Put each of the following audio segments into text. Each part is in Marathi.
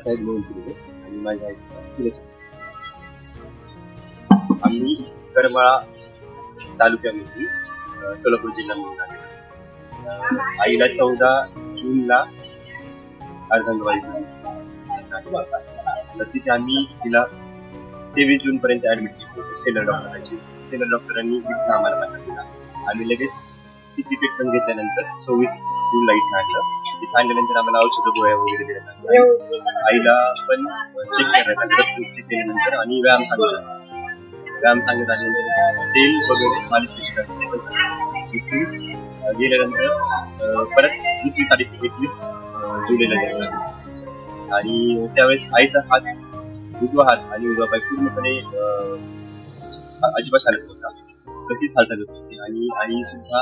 बाळासाहेब मोहन आणि माझ्या आईचं नाव सुरेखा. आम्ही करमाळा तालुक्यामध्ये सोलापूर जिल्ह्यामध्ये आलेलो. आईला 14 जूनला अर्धांगवाडी झाली. तर तिथे आम्ही तिला 23 जून पर्यंत ऍडमिट केली सेलर डॉक्टरांची. सेलर डॉक्टरांनी आम्हाला पाठवला. आम्ही लगेच ती तिकीट पण घेतल्यानंतर 26 जूनला इथे आणलं. तिथे आणल्यानंतर आम्हाला औषध गोळ्या वगैरे देण्यात. आईला पण चेक करण्यात आलं. चेक केल्यानंतर आणि व्यायाम सांगत आल्यानंतर तेल वगैरे मालिश कशी करायची ते पण सांगितलं. इथून गेल्यानंतर परत दुसरी तारीख 21 जुलैला गेला. आणि त्यावेळेस आईचा हात, उजवा हात आणि उजवा पाय पूर्णपणे अजिबात हालत नव्हता. कशीच हालचाल होत होती. आणि आई सुद्धा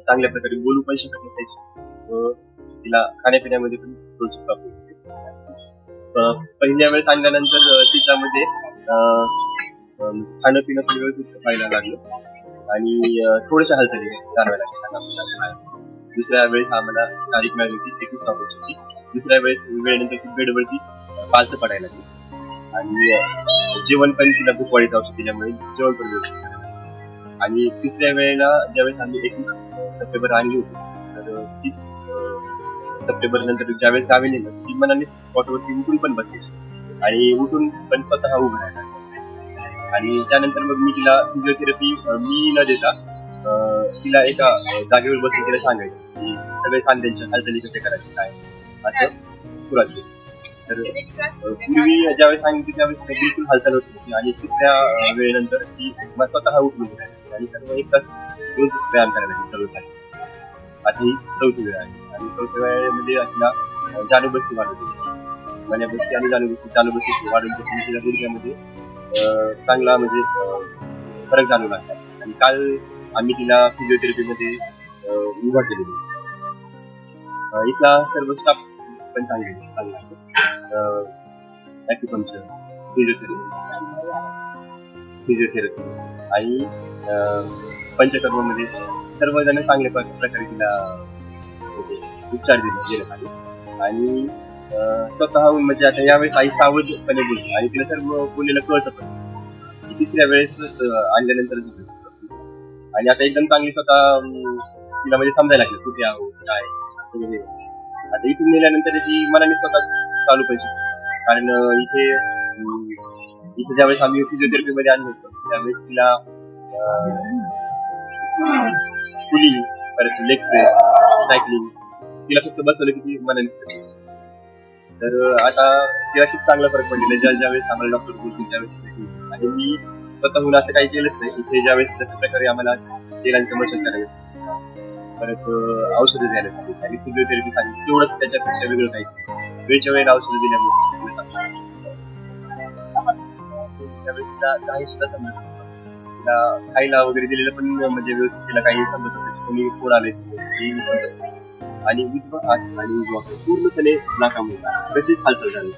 चांगल्या प्रकारे बोलू पण शकत नसायची. तिला खाण्यापिण्यामध्ये पण थोडीशी प्रॉब्लेम होते. पहिल्या वेळेस आणल्यानंतर तिच्यामध्ये खाणं पिणं पण व्यवस्थित व्हायला लागलं आणि थोड्याशा हालचाली जाणवायला लागल्या. दुसऱ्या वेळेस आम्हाला तारीख मिळाली होती 21 ऑगस्टची. दुसऱ्या वेळेस वेळेनंतर ती बेडवरती पालथं पडायला लागली आणि जेवण पण तिला भूकवाडीचं औषध दिल्यामुळे जेवण पण व्यवस्थित. आणि तिसऱ्या वेळेला ज्यावेळेस आम्ही 21 सप्टेंबर आणली होती, तर 30 सप्टेंबर नंतर ज्यावेळेस गावी नेलं ती मनानेच स्पॉटवरती उठून पण बसायची आणि उठून पण स्वतः उभं राहायला. आणि त्यानंतर मग मी तिला फिजिओथेरपी मी न देता तिला एका जागेवर बसून तिला सांगायचं की सगळे सांध्यांच्या हालचाली कशा करायचे काय असं सुरुवात केली. तर पूर्वी ज्यावेळेस सांगितली त्यावेळेस बिलकुल हालचाल होत होती. आणि तिसऱ्या वेळेनंतर ती स्वतः उठून राहिली आणि सर्व 1 तास रोज व्यायाम करायला लागली सर्व सांगितलं. आता ही 4थी वेळ आहे. आणि 4थ्या वेळेमध्ये तिला जाणूबस्ती वाढवली. मण्याबस्ती आणि जाणूबस्ती वाढवून तिला गुडघ्यामध्ये चांगला म्हणजे फरक जाणवू लागला. आणि काल आम्ही तिला फिजिओथेरपीमध्ये उभा केलेली. इथला सर्व स्टाफ पण चांगला आहे. ॲक्युपंक्चर, फिजिओथेरपी आणि पंचकर्मामध्ये सर्वजण चांगल्या प्रकारे तिला उपचार दिले आले. आणि स्वतःहून म्हणजे आता यावेळेस आई सावधपणे बोलते आणि तिला सर्व बोललेलं कळतं पण तिसऱ्या वेळेसच आणल्यानंतरच होतं. आणि आता एकदम चांगली स्वतः तिला म्हणजे समजायला लागलं कुठे आहोत काय सगळे. आता इथून नेल्यानंतर ती मनाने स्वतःच चालू पण शिकते. कारण इथे ज्यावेळेस आम्ही फिजिओथेरपी मध्ये आणलो होतो त्यावेळेस तिला पुलिंग, परत लेग प्रेस, सायकलिंग तिला फक्त बसवलं की ती मनानेच करते. तर आता तिला खूप चांगला फरक पडलेला ज्यावेळेस आम्हाला डॉक्टर बोलतील त्यावेळेस. आणि मी स्वतःहून असं काही केलंच नाही. इथे ज्यावेळेस जशा प्रकारे आम्हाला तेलांचं मसाज करायचं, परत औषधं द्यायला सांगितलं आणि फिजिओथेरपी सांगितली, तेवढंच त्याच्यापेक्षा वेगळं काही. वेळच्या वेळेला औषधं दिल्यामुळे त्यावेळेस काही सुद्धा समजत नव्हतं. तिला खायला वगैरे दिलेलं पण म्हणजे व्यवस्थित तिला काही समजत नसायचं. कोणी कोण आले समजत. आणि उजवा हात आणि उजवा पूर्णपणे नाकाम होता. कशीच हालचाल झाली.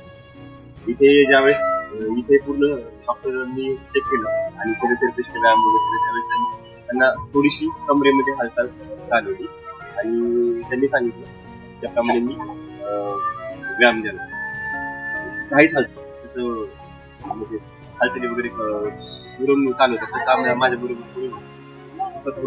इथे ज्यावेळेस इथे पूर्ण डॉक्टरांनी चेक केलं आणि फिजिओथेरपिस्ट व्यायाम वगैरे त्यावेळेस त्यांना थोडीशी कमरेमध्ये हालचाल चालवली आणि त्यांनी सांगितलं त्याप्रमाणे मी व्यायाम द्यायला सांगितलं. काहीच हालचाल तसं म्हणजे हालचाली वगैरे दुरून चालू होतं तसं माझ्या बरोबर स्वतः